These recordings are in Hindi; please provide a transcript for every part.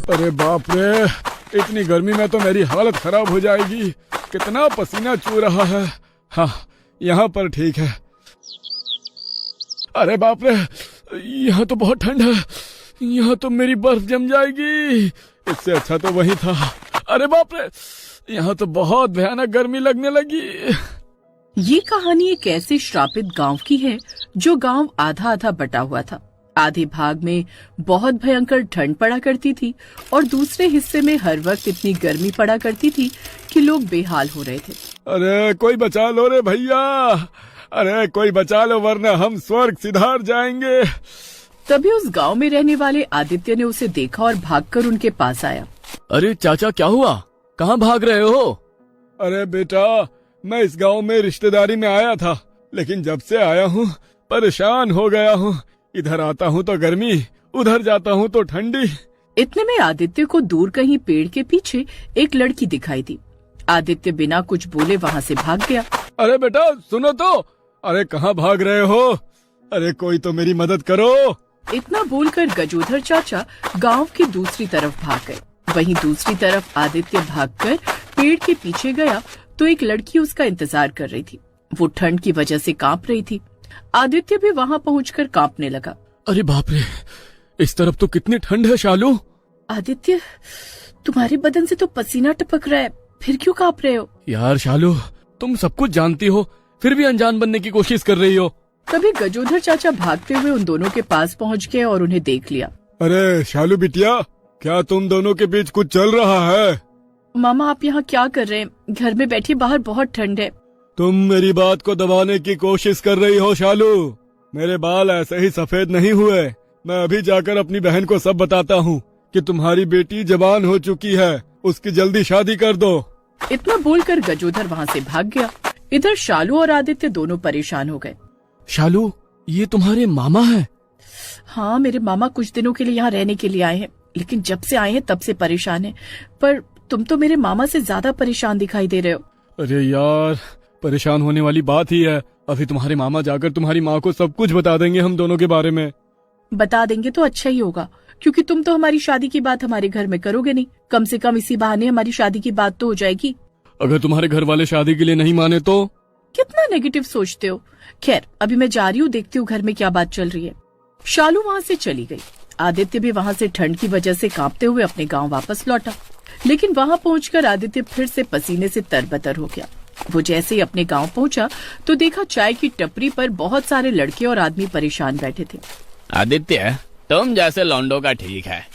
अरे बाप रे, इतनी गर्मी में तो मेरी हालत खराब हो जाएगी। कितना पसीना चू रहा है। हाँ, यहाँ पर ठीक है। अरे बाप रे, यहाँ तो बहुत ठंड है। यहाँ तो मेरी बर्फ जम जाएगी। इससे अच्छा तो वही था। अरे बाप रे, यहाँ तो बहुत भयानक गर्मी लगने लगी। ये कहानी एक ऐसे श्रापित गांव की है जो गांव आधा आधा बटा हुआ था। आधे भाग में बहुत भयंकर ठंड पड़ा करती थी और दूसरे हिस्से में हर वक्त इतनी गर्मी पड़ा करती थी कि लोग बेहाल हो रहे थे। अरे कोई बचा लो रे भैया, अरे कोई बचा लो वरना हम स्वर्ग सिधार जाएंगे। तभी उस गांव में रहने वाले आदित्य ने उसे देखा और भागकर उनके पास आया। अरे चाचा, क्या हुआ? कहाँ भाग रहे हो? अरे बेटा, मैं इस गांव में रिश्तेदारी में आया था, लेकिन जब से आया हूँ परेशान हो गया हूँ। इधर आता हूँ तो गर्मी, उधर जाता हूँ तो ठंडी। इतने में आदित्य को दूर कहीं पेड़ के पीछे एक लड़की दिखाई दी। आदित्य बिना कुछ बोले वहाँ से भाग गया। अरे बेटा सुनो तो, अरे कहाँ भाग रहे हो? अरे कोई तो मेरी मदद करो। इतना बोलकर गजोधर चाचा गांव की दूसरी तरफ भाग गए। वहीं दूसरी तरफ आदित्य भागकर पेड़ के पीछे गया तो एक लड़की उसका इंतजार कर रही थी। वो ठंड की वजह से कांप रही थी। आदित्य भी वहां पहुंचकर कांपने लगा। अरे बाप रे, इस तरफ तो कितनी ठंड है शालू। आदित्य, तुम्हारे बदन से तो पसीना टपक रहा है, फिर क्यों कांप रहे हो? यार शालू, तुम सब कुछ जानती हो, फिर भी अनजान बनने की कोशिश कर रही हो। तभी गजोधर चाचा भागते हुए उन दोनों के पास पहुंच गए और उन्हें देख लिया। अरे शालू बिटिया, क्या तुम दोनों के बीच कुछ चल रहा है? मामा, आप यहाँ क्या कर रहे हैं? घर में बैठिए, बाहर बहुत ठंड है। तुम मेरी बात को दबाने की कोशिश कर रही हो शालू। मेरे बाल ऐसे ही सफेद नहीं हुए। मैं अभी जाकर अपनी बहन को सब बताता हूँ कि तुम्हारी बेटी जवान हो चुकी है, उसकी जल्दी शादी कर दो। इतना बोलकर गजोधर वहाँ से भाग गया। इधर शालू और आदित्य दोनों परेशान हो गए। शालू, ये तुम्हारे मामा हैं? हाँ, मेरे मामा कुछ दिनों के लिए यहाँ रहने के लिए आए हैं, लेकिन जब से आए हैं तब से परेशान हैं। पर तुम तो मेरे मामा से ज्यादा परेशान दिखाई दे रहे हो। अरे यार, परेशान होने वाली बात ही है। अभी तुम्हारे मामा जाकर तुम्हारी माँ को सब कुछ बता देंगे हम दोनों के बारे में। बता देंगे तो अच्छा ही होगा, क्योंकि तुम तो हमारी शादी की बात हमारे घर में करोगे नहीं। कम से कम इसी बहाने हमारी शादी की बात तो हो जाएगी। अगर तुम्हारे घर वाले शादी के लिए नहीं माने तो? कितना नेगेटिव सोचते हो। खैर, अभी मैं जा रही हूँ, देखती हूँ घर में क्या बात चल रही है। शालू वहाँ से चली गई। आदित्य भी वहाँ से ठंड की वजह से कांपते हुए अपने गाँव वापस लौटा, लेकिन वहाँ पहुंचकर आदित्य फिर से पसीने से तरबतर हो गया। वो जैसे ही अपने गांव पहुंचा तो देखा चाय की टपरी पर बहुत सारे लड़के और आदमी परेशान बैठे थे। आदित्य, तुम जैसे लौंडों का ठीक है।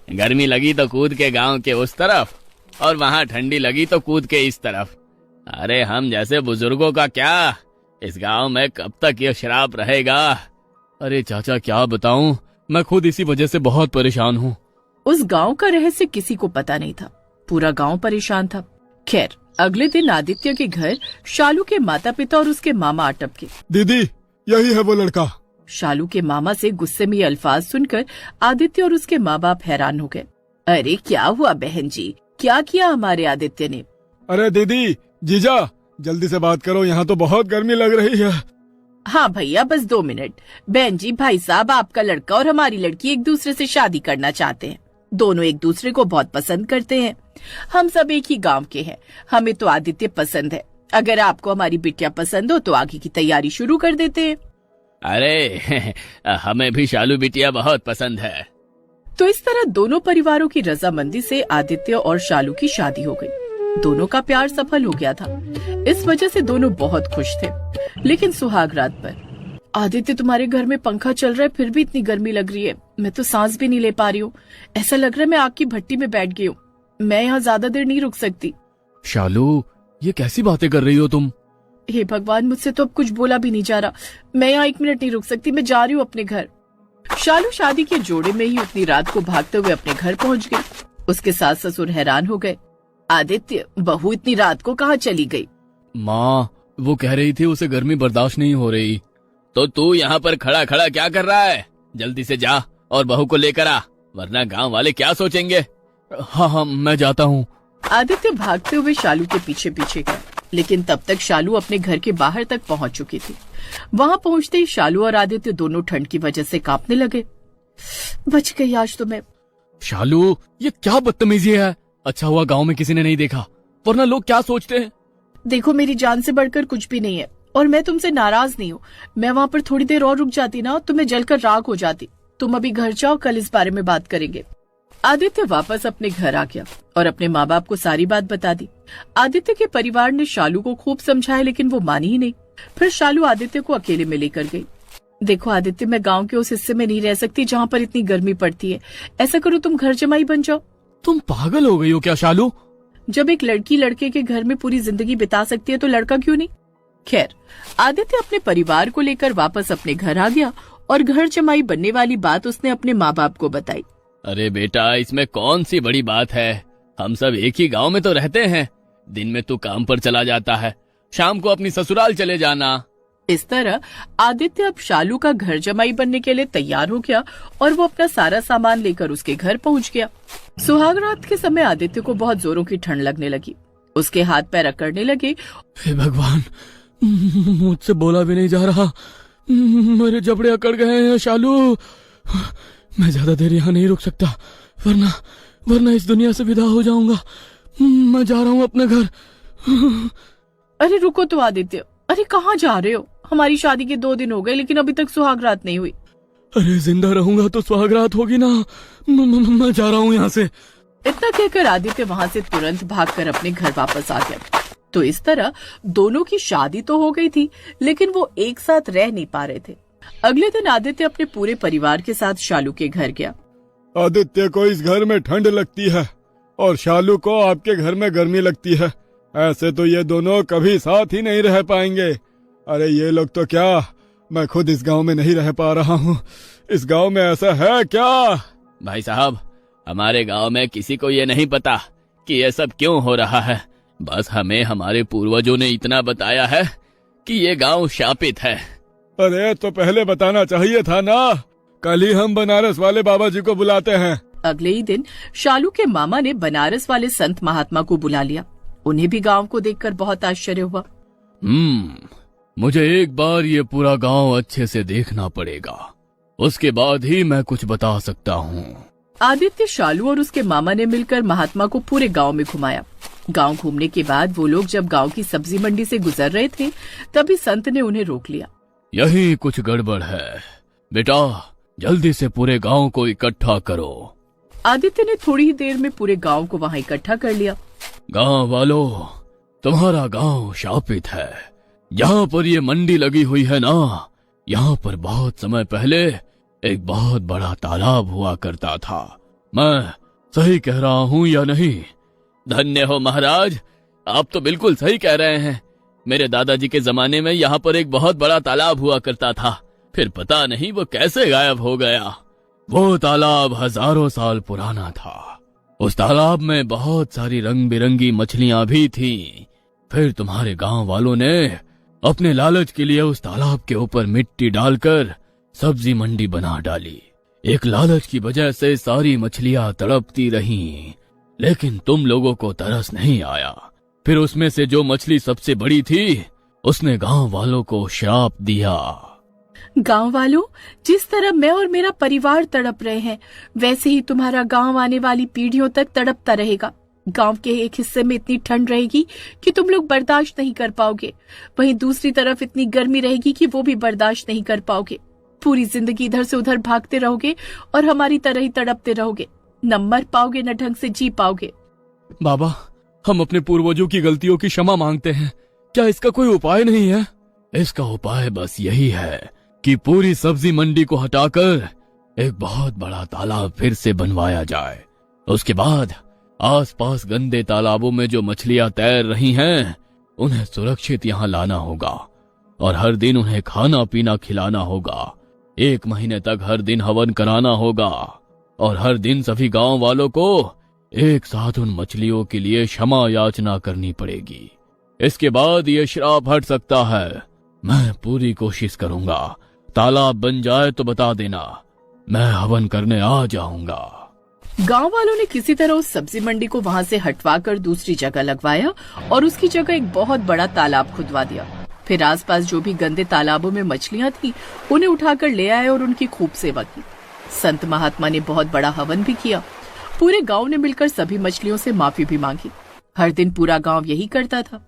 गर्मी लगी तो कूद के गांव के उस तरफ, और वहाँ ठंडी लगी तो कूद के इस तरफ। अरे हम जैसे बुजुर्गों का क्या, इस गांव में कब तक ये श्राप रहेगा? अरे चाचा, क्या बताऊं, मैं खुद इसी वजह से बहुत परेशान हूँ। उस गांव का रहस्य किसी को पता नहीं था। पूरा गांव परेशान था। खैर, अगले दिन आदित्य के घर शालू के माता पिता और उसके मामा आ टपके। दीदी, यही है वो लड़का। शालू के मामा से गुस्से में ये अल्फाज सुनकर आदित्य और उसके माँ बाप हैरान हो गए। अरे क्या हुआ बहन जी, क्या किया हमारे आदित्य ने? अरे दीदी, जीजा, जल्दी से बात करो, यहाँ तो बहुत गर्मी लग रही है। हाँ भैया, बस 2 मिनट। बहन जी, भाई साहब, आपका लड़का और हमारी लड़की एक दूसरे से शादी करना चाहते हैं। दोनों एक दूसरे को बहुत पसंद करते हैं। हम सब एक ही गांव के हैं। हमें तो आदित्य पसंद है। अगर आपको हमारी बिटिया पसंद हो तो आगे की तैयारी शुरू कर देते हैं। अरे हमें भी शालू बिटिया बहुत पसंद है। तो इस तरह दोनों परिवारों की रजामंदी से आदित्य और शालू की शादी हो गई। दोनों का प्यार सफल हो गया था। इस वजह से दोनों बहुत खुश थे। लेकिन सुहाग रात पर, आदित्य तुम्हारे घर में पंखा चल रहा है फिर भी इतनी गर्मी लग रही है। मैं तो सांस भी नहीं ले पा रही हूँ। ऐसा लग रहा है मैं आग की भट्टी में बैठ गई हूँ। मैं यहाँ ज्यादा देर नहीं रुक सकती। शालू, ये कैसी बातें कर रही हो तुम? हे भगवान, मुझसे तो अब कुछ बोला भी नहीं जा रहा। मैं यहाँ 1 मिनट नहीं रुक सकती। मैं जा रही हूँ अपने घर। शालू शादी के जोड़े में ही उतनी रात को भागते हुए अपने घर पहुँच गई। उसके सास ससुर हैरान हो गए। आदित्य, बहू इतनी रात को कहाँ चली गई? माँ, वो कह रही थी उसे गर्मी बर्दाश्त नहीं हो रही। तो तू यहाँ पर खड़ा खड़ा क्या कर रहा है? जल्दी से जा और बहू को लेकर आ, वरना गांव वाले क्या सोचेंगे। हाँ, मैं जाता हूँ। आदित्य भागते हुए शालू के पीछे पीछे गया, लेकिन तब तक शालू अपने घर के बाहर तक पहुंच चुकी थी। वहां पहुंचते ही शालू और आदित्य दोनों ठंड की वजह से कांपने लगे। बच गई आज तो मैं। शालू, ये क्या बदतमीजी है। अच्छा हुआ गांव में किसी ने नहीं देखा, वरना लोग क्या सोचते हैं। देखो, मेरी जान से बढ़कर कुछ भी नहीं है और मैं तुमसे नाराज नहीं हूँ। मैं वहाँ पर थोड़ी देर और रुक जाती ना तो मैं जलकर राख हो जाती। तुम अभी घर जाओ, कल इस बारे में बात करेंगे। आदित्य वापस अपने घर आ गया और अपने माँ बाप को सारी बात बता दी। आदित्य के परिवार ने शालू को खूब समझाया, लेकिन वो मानी ही नहीं। फिर शालू आदित्य को अकेले में लेकर गई। देखो आदित्य, मैं गांव के उस हिस्से में नहीं रह सकती जहाँ पर इतनी गर्मी पड़ती है। ऐसा करो, तुम घर जमाई बन जाओ। तुम पागल हो गई हो क्या शालू? जब एक लड़की लड़के के घर में पूरी जिंदगी बिता सकती है तो लड़का क्यों नहीं। खैर, आदित्य अपने परिवार को लेकर वापस अपने घर आ गया और घर जमाई बनने वाली बात उसने अपने माँ बाप को बताई। अरे बेटा, इसमें कौन सी बड़ी बात है। हम सब एक ही गांव में तो रहते हैं। दिन में तू काम पर चला जाता है, शाम को अपनी ससुराल चले जाना। इस तरह आदित्य अब शालू का घर जमाई बनने के लिए तैयार हो गया और वो अपना सारा सामान लेकर उसके घर पहुंच गया। सुहाग रात के समय आदित्य को बहुत जोरों की ठंड लगने लगी। उसके हाथ पैर अकड़ने लगे। हे भगवान, मुझसे बोला भी नहीं जा रहा, मेरे जबड़े अकड़ गए हैं शालू। मैं ज्यादा देर यहाँ नहीं रुक सकता, वरना इस दुनिया से विदा हो जाऊंगा। मैं जा रहा हूँ अपने घर। अरे रुको तो आदित्य, अरे कहाँ जा रहे हो? हमारी शादी के 2 दिन हो गए लेकिन अभी तक सुहाग रात नहीं हुई। अरे जिंदा रहूंगा तो सुहाग रात होगी ना। मैं जा रहा हूँ यहाँ से। इतना कहकर आदित्य वहाँ से तुरंत भागकर अपने घर वापस आ गया। तो इस तरह दोनों की शादी तो हो गई थी, लेकिन वो एक साथ रह नहीं पा रहे थे। अगले दिन आदित्य अपने पूरे परिवार के साथ शालू के घर गया। आदित्य को इस घर में ठंड लगती है और शालू को आपके घर में गर्मी लगती है। ऐसे तो ये दोनों कभी साथ ही नहीं रह पाएंगे। अरे ये लोग तो क्या, मैं खुद इस गांव में नहीं रह पा रहा हूँ। इस गांव में ऐसा है क्या? भाई साहब, हमारे गांव में किसी को ये नहीं पता कि ये सब क्यों हो रहा है। बस हमें हमारे पूर्वजों ने इतना बताया है कि ये गांव शापित है। अरे तो पहले बताना चाहिए था ना। कल ही हम बनारस वाले बाबा जी को बुलाते हैं। अगले ही दिन शालू के मामा ने बनारस वाले संत महात्मा को बुला लिया। उन्हें भी गांव को देखकर बहुत आश्चर्य हुआ। मुझे एक बार ये पूरा गांव अच्छे से देखना पड़ेगा, उसके बाद ही मैं कुछ बता सकता हूँ। आदित्य, शालू और उसके मामा ने मिलकर महात्मा को पूरे गांव में घुमाया। गांव घूमने के बाद वो लोग जब गांव की सब्जी मंडी से गुजर रहे थे, तभी संत ने उन्हें रोक लिया। यही कुछ गड़बड़ है बेटा, जल्दी से पूरे गांव को इकट्ठा करो। आदित्य ने थोड़ी ही देर में पूरे गांव को वहां इकट्ठा कर लिया। गांव वालों, तुम्हारा गांव शापित है। यहाँ पर ये मंडी लगी हुई है ना, यहाँ पर बहुत समय पहले एक बहुत बड़ा तालाब हुआ करता था। मैं सही कह रहा हूँ या नहीं? धन्य हो महाराज, आप तो बिल्कुल सही कह रहे हैं। मेरे दादाजी के जमाने में यहाँ पर एक बहुत बड़ा तालाब हुआ करता था, फिर पता नहीं वो कैसे गायब हो गया। वो तालाब हजारों साल पुराना था। उस तालाब में बहुत सारी रंग बिरंगी मछलियां भी थीं। फिर तुम्हारे गांव वालों ने अपने लालच के लिए उस तालाब के ऊपर मिट्टी डालकर सब्जी मंडी बना डाली। एक लालच की वजह से सारी मछलियां तड़पती रहीं, लेकिन तुम लोगों को तरस नहीं आया। फिर उसमें से जो मछली सबसे बड़ी थी, उसने गांव वालों को श्राप दिया। गांव वालों, जिस तरह मैं और मेरा परिवार तड़प रहे हैं, वैसे ही तुम्हारा गांव आने वाली पीढ़ियों तक तड़पता रहेगा। गांव के एक हिस्से में इतनी ठंड रहेगी कि तुम लोग बर्दाश्त नहीं कर पाओगे, वहीं दूसरी तरफ इतनी गर्मी रहेगी कि वो भी बर्दाश्त नहीं कर पाओगे। पूरी जिंदगी इधर से उधर भागते रहोगे और हमारी तरह ही तड़पते रहोगे। न मर पाओगे न ढंग से जी पाओगे। बाबा, हम अपने पूर्वजों की गलतियों की क्षमा मांगते हैं। क्या इसका कोई उपाय नहीं है? इसका उपाय बस यही है कि पूरी सब्जी मंडी को हटाकर एक बहुत बड़ा तालाब फिर से बनवाया जाए। उसके बाद आसपास गंदे तालाबों में जो मछलियां तैर रही हैं, उन्हें सुरक्षित यहाँ लाना होगा और हर दिन उन्हें खाना पीना खिलाना होगा। 1 महीने तक हर दिन हवन कराना होगा और हर दिन सभी गांव वालों को एक साथ उन मछलियों के लिए क्षमा याचना करनी पड़ेगी। इसके बाद ये श्राप हट सकता है। मैं पूरी कोशिश करूंगा। तालाब बन जाए तो बता देना, मैं हवन करने आ जाऊंगा। गांव वालों ने किसी तरह उस सब्जी मंडी को वहां से हटवाकर दूसरी जगह लगवाया और उसकी जगह एक बहुत बड़ा तालाब खुदवा दिया। फिर आसपास जो भी गंदे तालाबों में मछलियां थी, उन्हें उठाकर ले आए और उनकी खूब सेवा की। संत महात्मा ने बहुत बड़ा हवन भी किया पूरे गांव ने मिलकर सभी मछलियों से माफी भी मांगी। हर दिन पूरा गांव यही करता था।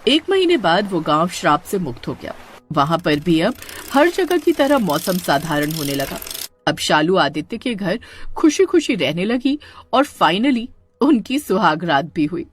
1 महीने बाद वो गांव श्राप से मुक्त हो गया। वहां पर भी अब हर जगह की तरह मौसम साधारण होने लगा। अब शालू आदित्य के घर खुशी खुशी रहने लगी और फाइनली उनकी सुहाग रात भी हुई।